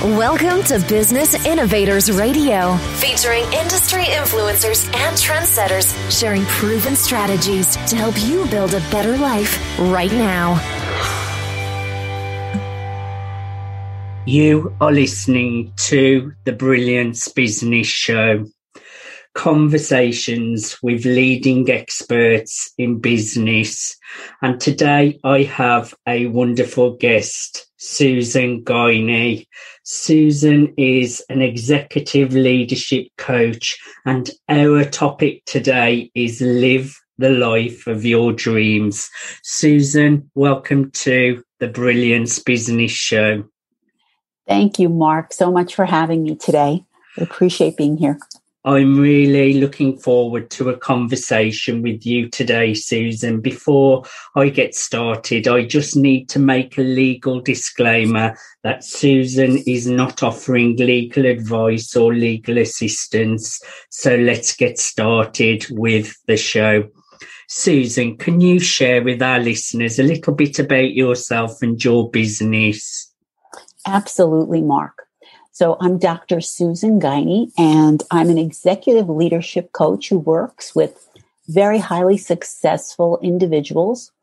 Welcome to Business Innovators Radio, featuring industry influencers and trendsetters sharing proven strategies to help you build a better life right now. You are listening to the Brilliance Business Show, conversations with leading experts in business. And today I have a wonderful guest, Susan Guiney. Susan is an executive leadership coach, and our topic today is live the life of your dreams. Susan, welcome to the Brilliance Business Show. Thank you, Mark, so much for having me today. I appreciate being here. I'm really looking forward to a conversation with you today, Susan. Before I get started, I just need to make a legal disclaimer that Susan is not offering legal advice or legal assistance. So let's get started with the show. Susan, can you share with our listeners a little bit about yourself and your business? Absolutely, Mark. So I'm Dr. Susan Guiney, and I'm an executive leadership coach who works with very highly successful individuals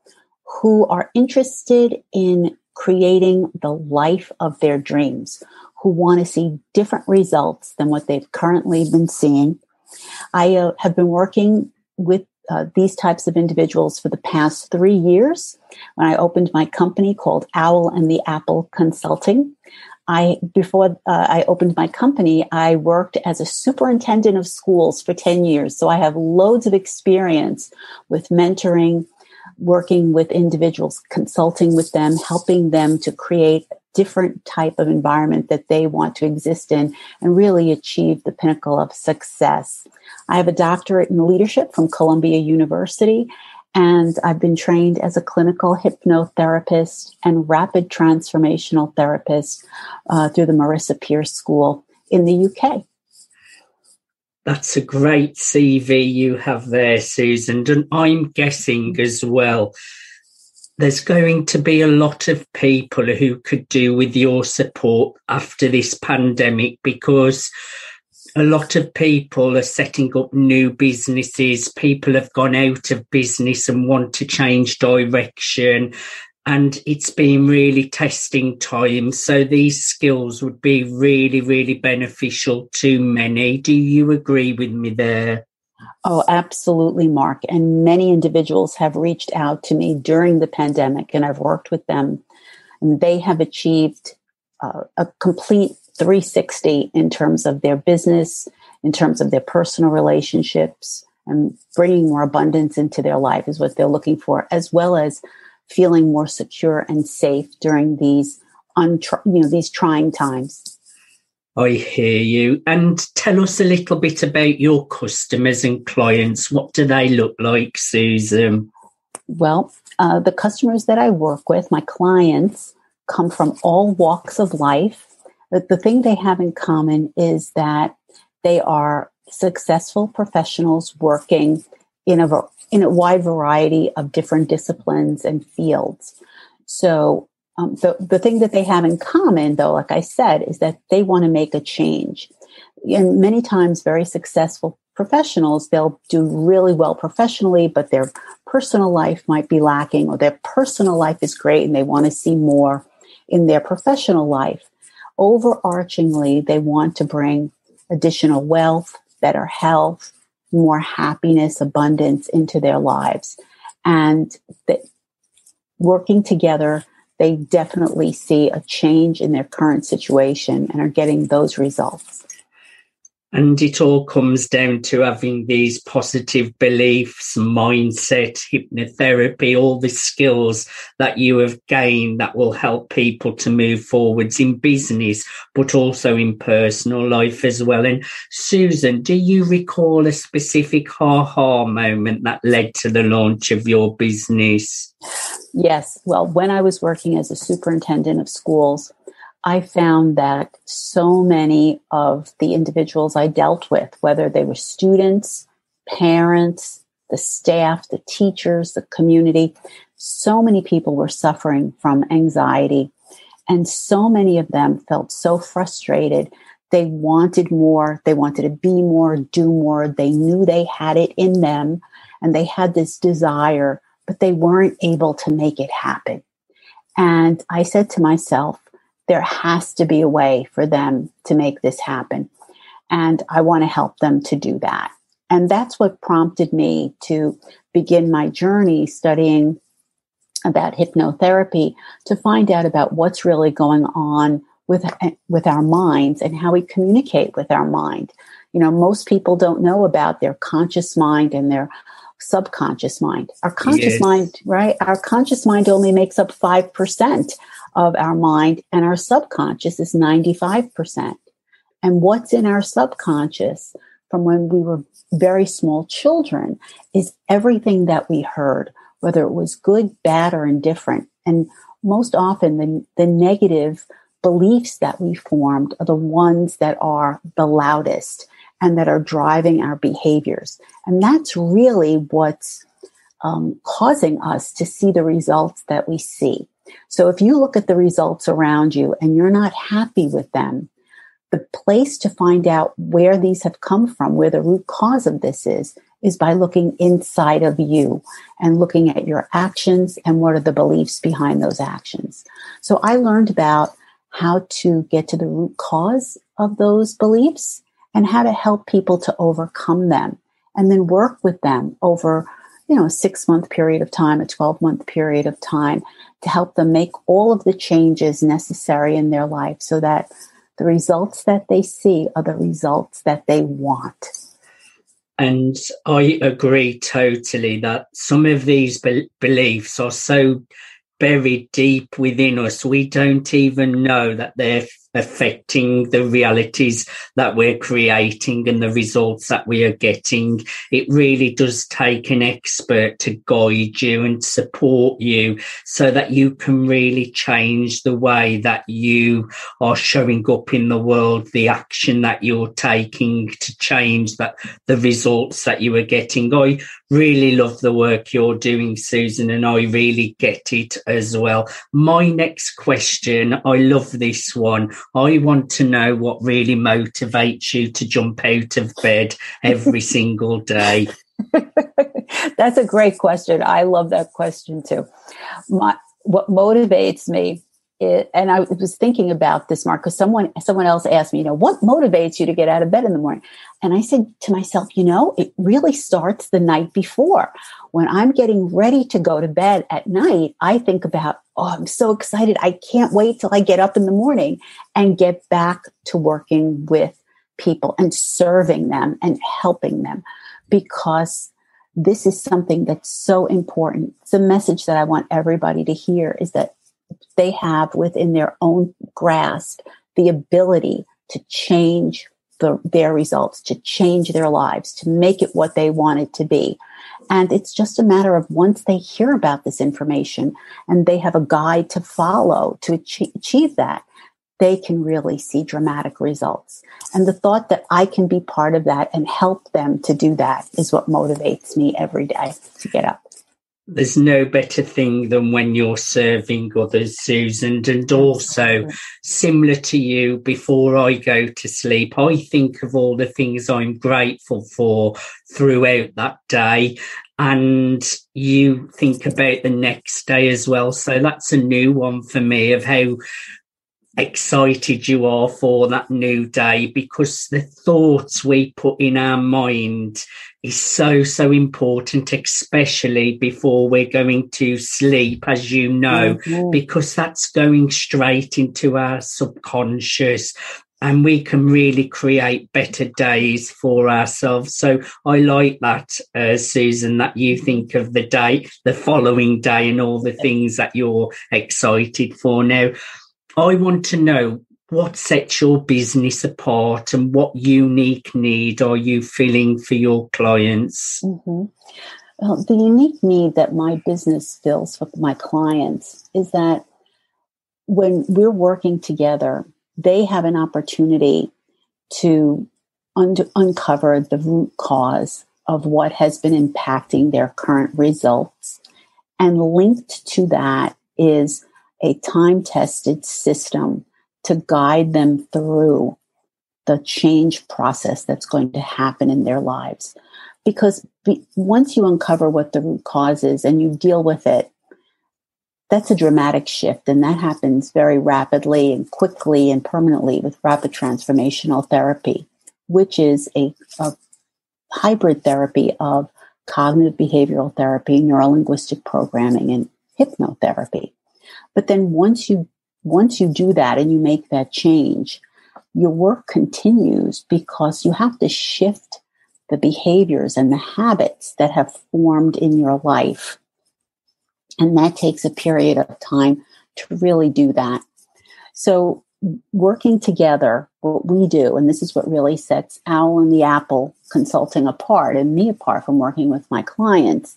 who are interested in creating the life of their dreams, who want to see different results than what they've currently been seeing. I have been working with these types of individuals for the past 3 years when I opened my company called Owl and the Apple Consulting. Before I opened my company, I worked as a superintendent of schools for 10 years. So I have loads of experience with mentoring, working with individuals, consulting with them, helping them to create a different type of environment that they want to exist in and really achieve the pinnacle of success. I have a doctorate in leadership from Columbia University, and I've been trained as a clinical hypnotherapist and rapid transformational therapist through the Marisa Peer School in the UK. That's a great CV you have there, Susan. And I'm guessing as well, there's going to be a lot of people who could do with your support after this pandemic, because a lot of people are setting up new businesses. People have gone out of business and want to change direction. And it's been really testing time. So these skills would be really, really beneficial to many. Do you agree with me there? Oh, absolutely, Mark. And many individuals have reached out to me during the pandemic, and I've worked with them. And they have achieved a complete 360 in terms of their business, in terms of their personal relationships, and bringing more abundance into their life is what they're looking for, as well as feeling more secure and safe during these these trying times. I hear you. And tell us a little bit about your customers and clients. What do they look like, Susan? Well, the customers that I work with, my clients, come from all walks of life. The thing they have in common is that they are successful professionals working in a wide variety of different disciplines and fields. So the thing that they have in common, though, like I said, is that they want to make a change. And many times very successful professionals, they'll do really well professionally, but their personal life might be lacking, or their personal life is great and they want to see more in their professional life. Overarchingly, they want to bring additional wealth, better health, more happiness, abundance into their lives. And working together, they definitely see a change in their current situation and are getting those results. And it all comes down to having these positive beliefs, mindset, hypnotherapy, all the skills that you have gained that will help people to move forwards in business, but also in personal life as well. And Susan, do you recall a specific aha moment that led to the launch of your business? Yes. Well, when I was working as a superintendent of schools, I found that so many of the individuals I dealt with, whether they were students, parents, the staff, the teachers, the community, so many people were suffering from anxiety And so many of them felt so frustrated. They wanted more. They wanted to be more, do more. They knew they had it in them and they had this desire, but they weren't able to make it happen. And I said to myself, there has to be a way for them to make this happen. And I want to help them to do that. And that's what prompted me to begin my journey studying about hypnotherapy, to find out about what's really going on with our minds and how we communicate with our mind. You know, most people don't know about their conscious mind and their subconscious mind. Our conscious mind, right? Our conscious mind only makes up 5% of our mind, and our subconscious is 95%. And what's in our subconscious from when we were very small children is everything that we heard, whether it was good, bad, or indifferent. And most often the negative beliefs that we formed are the ones that are the loudest and that are driving our behaviors. And that's really what's causing us to see the results that we see. So if you look at the results around you and you're not happy with them, the place to find out where these have come from, where the root cause of this is by looking inside of you and looking at your actions and what are the beliefs behind those actions. So I learned about how to get to the root cause of those beliefs and how to help people to overcome them and then work with them over, a 6-month period of time, a 12-month period of time to help them make all of the changes necessary in their life so that the results that they see are the results that they want. And I agree totally that some of these beliefs are so buried deep within us, we don't even know that they're affecting the realities that we're creating and the results that we are getting. It really does take an expert to guide you and support you so that you can really change the way that you are showing up in the world, the action that you're taking to change the results that you are getting. I really love the work you're doing, Susan, and I really get it as well. My next question, I love this one. I want to know what really motivates you to jump out of bed every single day. That's a great question. I love that question too. What motivates me and I was thinking about this, Mark, because someone else asked me, what motivates you to get out of bed in the morning? And I said to myself, it really starts the night before. When I'm getting ready to go to bed at night, I think about, I'm so excited. I can't wait till I get up in the morning and get back to working with people and serving them and helping them, because this is something that's so important. It's a message that I want everybody to hear, is that they have within their own grasp the ability to change their results, to change their lives, to make it what they want it to be. And it's just a matter of once they hear about this information and they have a guide to follow to achieve that, they can really see dramatic results. And the thought that I can be part of that and help them to do that is what motivates me every day to get up. There's no better thing than when you're serving others, Susan. And also, similar to you, before I go to sleep, I think of all the things I'm grateful for throughout that day. And you think about the next day as well. So that's a new one for me, of how excited you are for that new day, because the thoughts we put in our mind is so important, especially before we're going to sleep, as you know, because that's going straight into our subconscious and we can really create better days for ourselves. So I like that, Susan, that you think of the day, the following day, and all the things that you're excited for. Now, I want to know what sets your business apart and what unique need are you filling for your clients? Mm-hmm. Well, the unique need that my business fills for my clients is that when we're working together, they have an opportunity to uncover the root cause of what has been impacting their current results. And linked to that is a time-tested system to guide them through the change process that's going to happen in their lives. Because once you uncover what the root cause is and you deal with it, that's a dramatic shift. And that happens very rapidly and quickly and permanently with Rapid Transformational Therapy, which is a hybrid therapy of cognitive behavioral therapy, neurolinguistic programming, and hypnotherapy. But then once you do that and you make that change, your work continues because you have to shift the behaviors and the habits that have formed in your life. And that takes a period of time to really do that. So working together, what we do, and this is what really sets Owl and the Apple Consulting apart and me apart from working with my clients,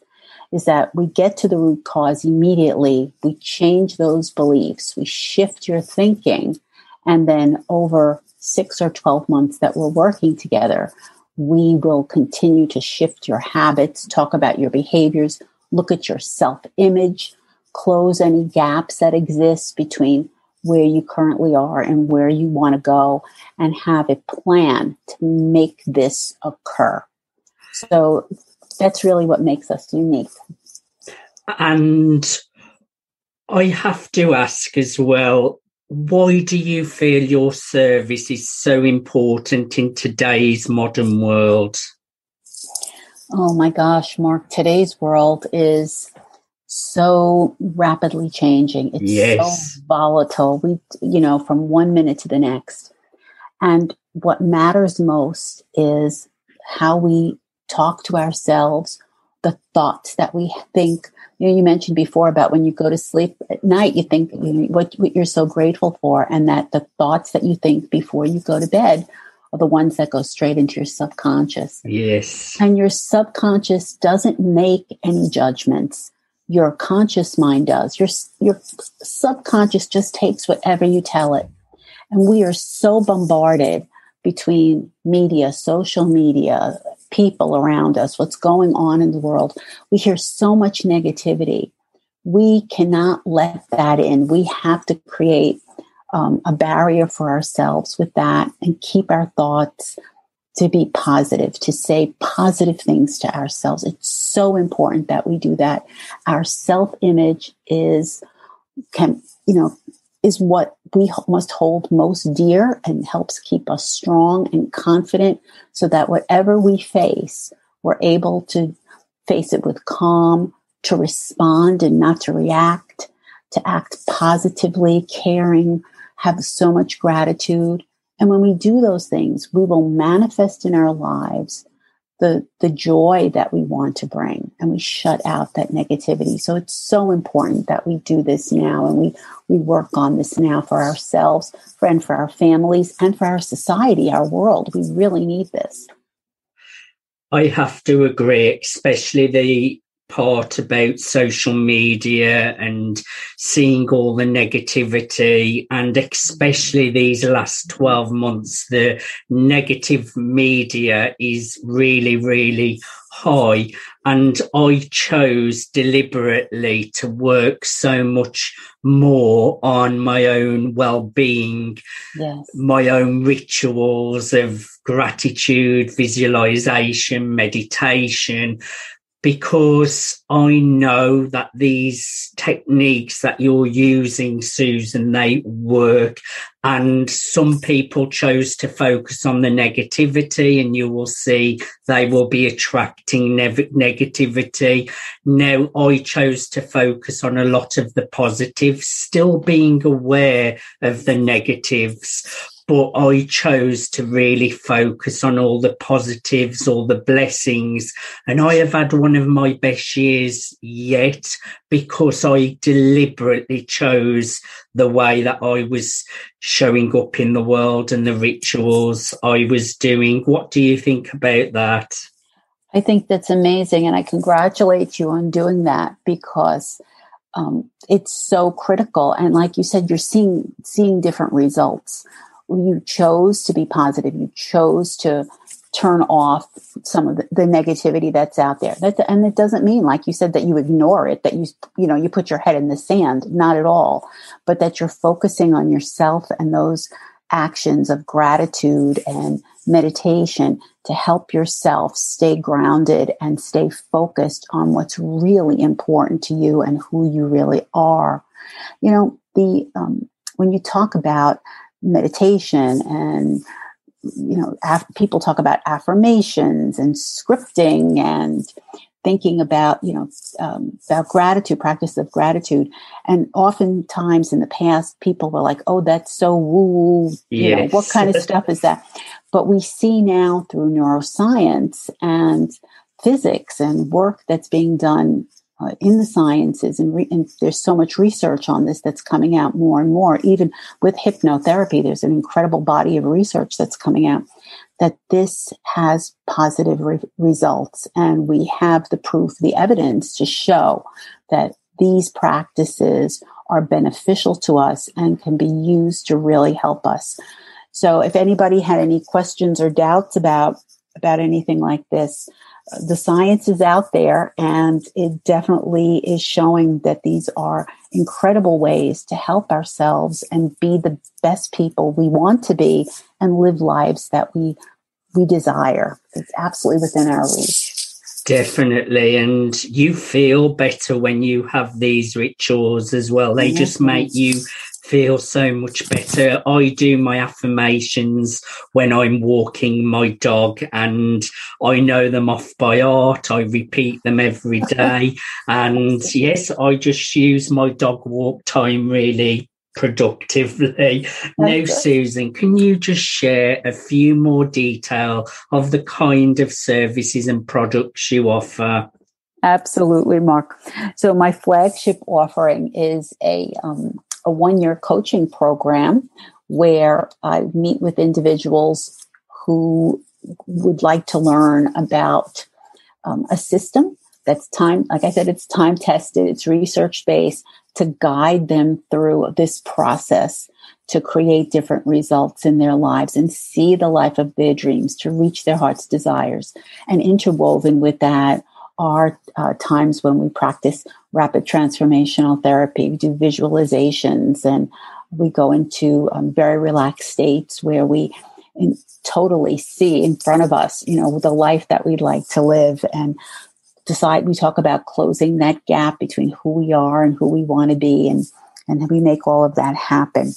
is that we get to the root cause immediately. We change those beliefs. We shift your thinking. And then over 6 or 12 months that we're working together, we will continue to shift your habits, talk about your behaviors, look at your self-image, close any gaps that exist between where you currently are and where you want to go, and have a plan to make this occur. So that's really what makes us unique. And I have to ask as well, why do you feel your service is so important in today's modern world? Oh my gosh, Mark, today's world is so rapidly changing. It's so volatile. From 1 minute to the next. And what matters most is how we talk to ourselves, the thoughts that we think. You mentioned before about when you go to sleep at night, you think what you're so grateful for, and that the thoughts that you think before you go to bed are the ones that go straight into your subconscious. Yes. And your subconscious doesn't make any judgments. Your conscious mind does. Your subconscious just takes whatever you tell it. And we are so bombarded between media, social media, people around us, what's going on in the world. We hear so much negativity. We cannot let that in. We have to create a barrier for ourselves with that and keep our thoughts to be positive, to say positive things to ourselves. It's so important that we do that. Our self-image is what we must hold most dear and helps keep us strong and confident, so that whatever we face, we're able to face it with calm, to respond and not to react, to act positively, caring, have so much gratitude. And when we do those things, we will manifest in our lives the joy that we want to bring, and we shut out that negativity. So it's so important that we do this now, and we work on this now for ourselves, and for our families, and for our society, our world. We really need this. I have to agree, especially the part about social media and seeing all the negativity, and especially these last 12 months, the negative media is really, really high. And I chose deliberately to work so much more on my own well-being, my own rituals of gratitude, visualization, meditation, because I know that these techniques that you're using, Susan, they work. And some people chose to focus on the negativity, and you will see they will be attracting negativity. Now, I chose to focus on a lot of the positives, still being aware of the negatives, but I chose to really focus on all the positives, all the blessings. And I have had one of my best years yet, because I deliberately chose the way that I was showing up in the world and the rituals I was doing. What do you think about that? I think that's amazing. And I congratulate you on doing that, because it's so critical. And like you said, you're seeing different results. You chose to be positive. You chose to turn off some of the negativity that's out there. And it doesn't mean, like you said, that you ignore it, that you put your head in the sand, not at all, but that you're focusing on yourself and those actions of gratitude and meditation to help yourself stay grounded and stay focused on what's really important to you and who you really are. When you talk about meditation and people talk about affirmations and scripting and thinking about, about gratitude, practice of gratitude. And oftentimes in the past, people were like, oh, that's so woo, yes. What kind of stuff is that? But we see now through neuroscience and physics and work that's being done in the sciences, and there's so much research on this that's coming out more and more. Even with hypnotherapy, there's an incredible body of research that's coming out that this has positive results. And we have the proof, the evidence to show that these practices are beneficial to us and can be used to really help us. So if anybody had any questions or doubts about anything like this, the science is out there, and it definitely is showing that these are incredible ways to help ourselves and be the best people we want to be and live lives that we desire. It's absolutely within our reach. Definitely. And you feel better when you have these rituals as well. They just make you feel so much better. I do my affirmations when I'm walking my dog, and I know them off by heart. I repeat them every day. And yes, I just use my dog walk time really productively. Now, Susan, can you just share a few more detail of the kind of services and products you offer? Absolutely, Mark. So my flagship offering is a 1-year coaching program where I meet with individuals who would like to learn about a system that's like I said, it's time tested, it's research based, to guide them through this process to create different results in their lives and see the life of their dreams, to reach their heart's desires. And interwoven with that are times when we practice rapid transformational therapy. We do visualizations, and we go into very relaxed states where we totally see in front of us, the life that we'd like to live, and we talk about closing that gap between who we are and who we want to be, and we make all of that happen.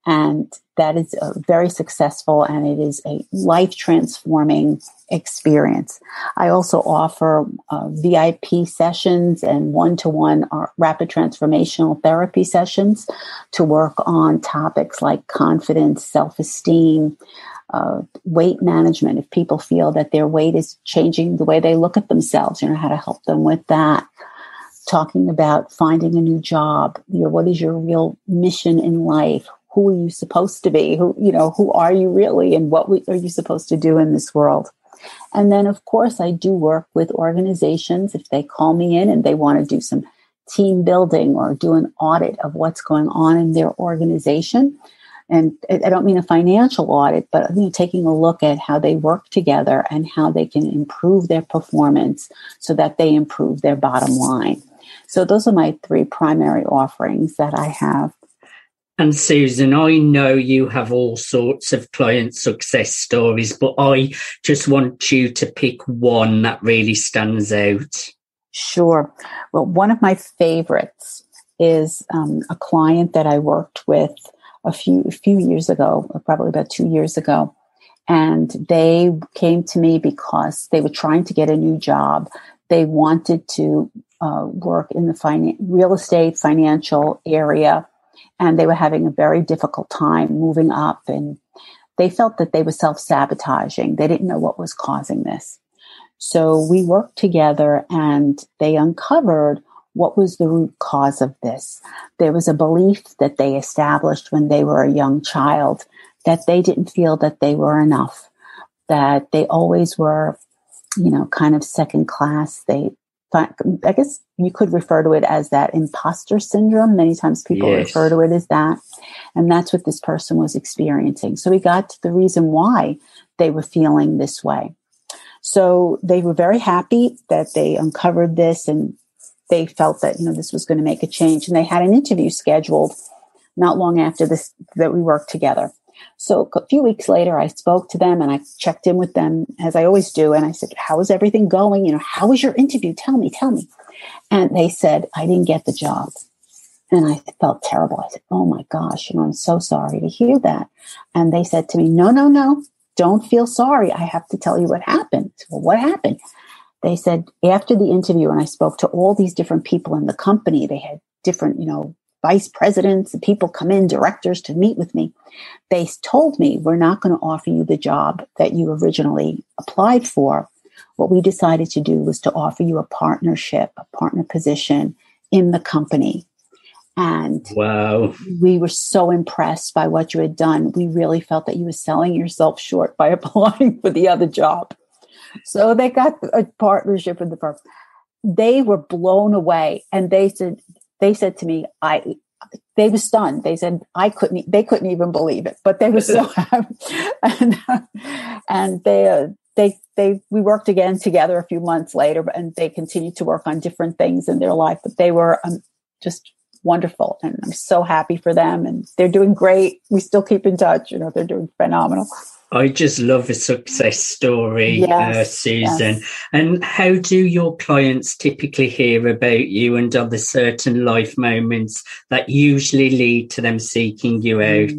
And that is very successful, and it is a life-transforming experience. I also offer VIP sessions and one-to-one rapid transformational therapy sessions to work on topics like confidence, self-esteem, weight management. If people feel that their weight is changing the way they look at themselves, how to help them with that. Talking about finding a new job. What is your real mission in life? Who are you supposed to be? Who are you really? And what are you supposed to do in this world? And then, of course, I do work with organizations. If they call me in and they want to do some team building or do an audit of what's going on in their organization. And I don't mean a financial audit, but taking a look at how they work together and how they can improve their performance so that they improve their bottom line. So those are my 3 primary offerings that I have. And Susan, I know you have all sorts of client success stories, but I just want you to pick one that really stands out. Sure. Well, one of my favorites is a client that I worked with a few years ago, probably about 2 years ago. And they came to me because they were trying to get a new job. They wanted to work in the real estate financial area, and they were having a very difficult time moving up, and they felt that they were self-sabotaging. They didn't know what was causing this. So we worked together, and they uncovered what was the root cause of this. There was a belief that they established when they were a young child that they didn't feel that they were enough, that they always were, kind of second class. They I guess you could refer to it as that imposter syndrome. Many times people refer to it as that. And that's what this person was experiencing. So we got to the reason why they were feeling this way. So they were very happy that they uncovered this, and they felt that, this was going to make a change. And they had an interview scheduled not long after this, that we worked together. So a few weeks later, I spoke to them and I checked in with them as I always do. And I said, how is everything going? How was your interview? Tell me. And they said, I didn't get the job. And I felt terrible. I said, oh my gosh, I'm so sorry to hear that. And they said to me, no, don't feel sorry. I have to tell you what happened. Well, what happened? They said after the interview, and I spoke to all these different people in the company, they had different, vice presidents and people come in, directors to meet with me. They told me, we're not going to offer you the job that you originally applied for. What we decided to do was to offer you a partner position in the company. And wow, we were so impressed by what you had done. We really felt that you were selling yourself short by applying for the other job. So they got a partnership with the firm. They were blown away. And they said to me, they were stunned. They said, they couldn't even believe it, but they were so happy. And we worked again together a few months later, and they continued to work on different things in their life, but they were just wonderful. And I'm so happy for them, and they're doing great. We still keep in touch. They're doing phenomenal. I just love a success story, Susan. Yes. And how do your clients typically hear about you, and are there certain life moments that usually lead to them seeking you out?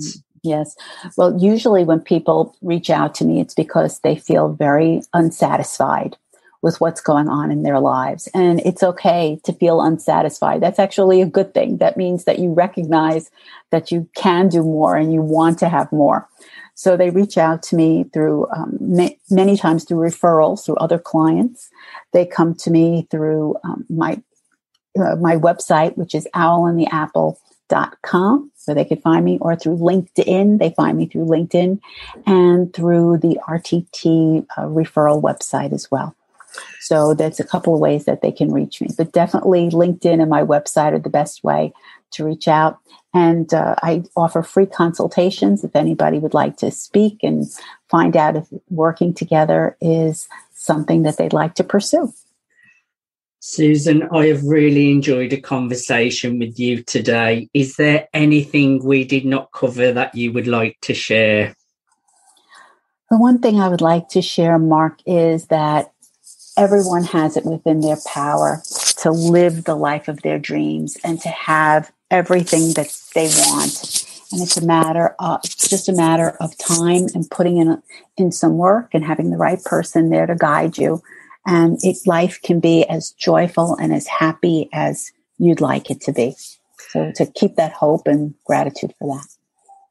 Yes. Well, usually when people reach out to me, it's because they feel very unsatisfied with what's going on in their lives. And it's okay to feel unsatisfied. That's actually a good thing. That means that you recognize that you can do more and you want to have more. So they reach out to me through many times through referrals, through other clients. They come to me through my website, which is owlandtheapple.com, where they could find me, or through LinkedIn. They find me through LinkedIn, and through the RTT referral website as well. So that's a couple of ways that they can reach me. But definitely LinkedIn and my website are the best way to reach out. And I offer free consultations if anybody would like to speak and find out if working together is something that they'd like to pursue. Susan, I have really enjoyed a conversation with you today. Is there anything we did not cover that you would like to share? The one thing I would like to share, Mark, is that everyone has it within their power to live the life of their dreams and to have everything that they want. And it's just a matter of time and putting in some work and having the right person there to guide you. And life can be as joyful and as happy as you'd like it to be. So to keep that hope and gratitude for that.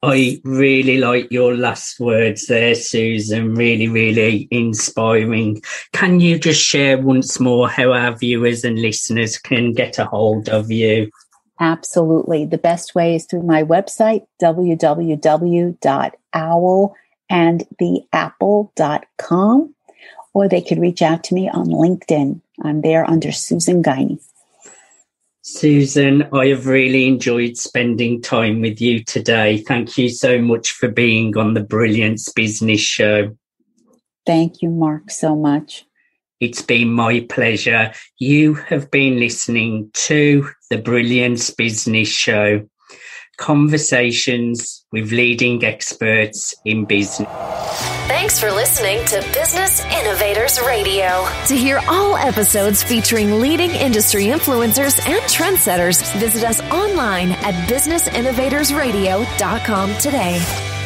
I really like your last words there, Susan. Really, really inspiring. Can you just share once more how our viewers and listeners can get a hold of you? Absolutely. The best way is through my website, www.owlandtheapple.com, or they could reach out to me on LinkedIn. I'm there under Susan Guiney. Susan, I have really enjoyed spending time with you today. Thank you so much for being on the Brilliance Business Show. Thank you, Mark, so much. It's been my pleasure. You have been listening to the Brilliance Business Show, conversations with leading experts in business. Thanks for listening to Business Innovators Radio. To hear all episodes featuring leading industry influencers and trendsetters, visit us online at businessinnovatorsradio.com today.